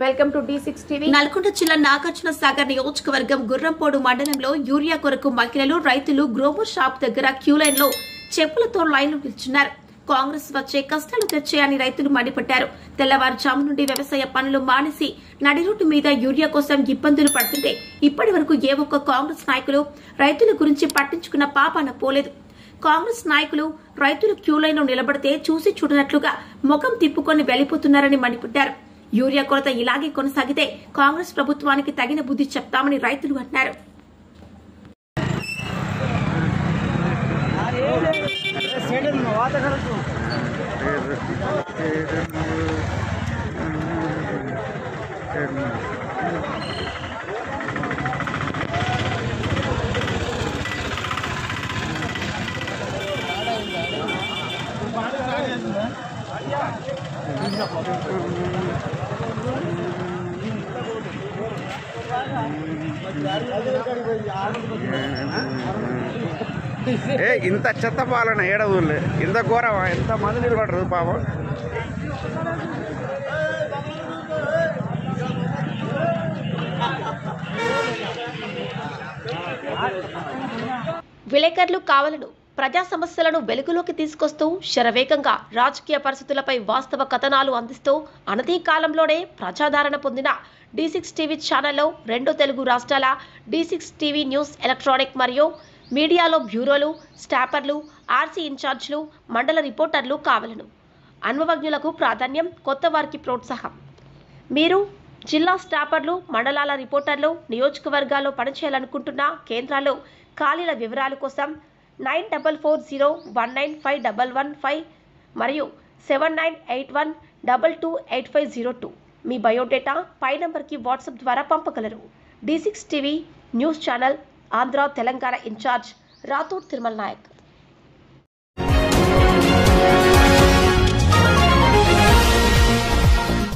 Welcome to D6 TV. Nalgonda జిల్లా నాగార్జున సాగర్ నియోజకవర్గం గుర్రంపోడు మండలంలో యూరియా కొరకు మహిళలు రైతులు గ్రోవర్ షాప్ దగ్గర క్యూ లైన్ లో చెప్పులతో లైన్లు నిల్చున్నారు. కాంగ్రెస్ వచ్చే కష్టాలు తెచ్చే అని రైతులు మండిపడ్డారు. తెల్లవారుజాము నుండి వ్యవసాయ పనులు మానేసి నడి రోడ్డు మీద యూరియా కోసం ఇబ్బందులు పడుతుంటే ఇప్పటి వరకు ఏ ఒక్క కాంగ్రెస్ నాయకులు రైతుల గురించి పట్టించుకున్న పాపాన పోలేదు. కాంగ్రెస్ నాయకులు రైతులు క్యూ లైన్ లో నిలబడితే చూసి చూడనట్లుగా ముఖం తిప్పుకొని వెళ్లిపోతున్నారని మండిపడ్డారు. యూరియా కొరత ఇలాగే కొనసాగితే కాంగ్రెస్ ప్రభుత్వానికి తగిన బుద్ధి చెప్తామని రైతులు అన్నారు. ఇంత చెత్త పాలన ఏడవులే ఇంత ఘోరమా? ఎంత మంది నిలబడరు పాపం. విలేకరులు కావాలను ప్రజా సమస్యలను వెలుగులోకి తీసుకొస్తూ శరవేగంగా రాజకీయ పరిస్థితులపై వాస్తవ కథనాలు అందిస్తూ అనతి కాలంలోనే ప్రజాదరణ పొందిన D6 టీవీ ఛానల్లో 2 తెలుగు రాష్ట్రాల D6 టీవీ న్యూస్ ఎలక్ట్రానిక్ మరియు మీడియాలో బ్యూరోలు, స్టాపర్లు, ఆర్సీ ఇన్ఛార్జ్లు, మండల రిపోర్టర్లు కావాలను. అనుభవజ్ఞులకు ప్రాధాన్యం, కొత్త వారికి ప్రోత్సాహం. మీరు జిల్లా స్టాపర్లు, మండలాల రిపోర్టర్లు నియోజకవర్గాల్లో పనిచేయాలనుకుంటున్న కేంద్రాల్లో ఖాళీల వివరాల కోసం 9440195115 మరియు 7981228502 మీ బయోడేటా పై నంబర్కి వాట్సాప్ ద్వారా పంపగలరు. D6 TV news channel Andhra Telangana incharge Rathod Tirumala Naik.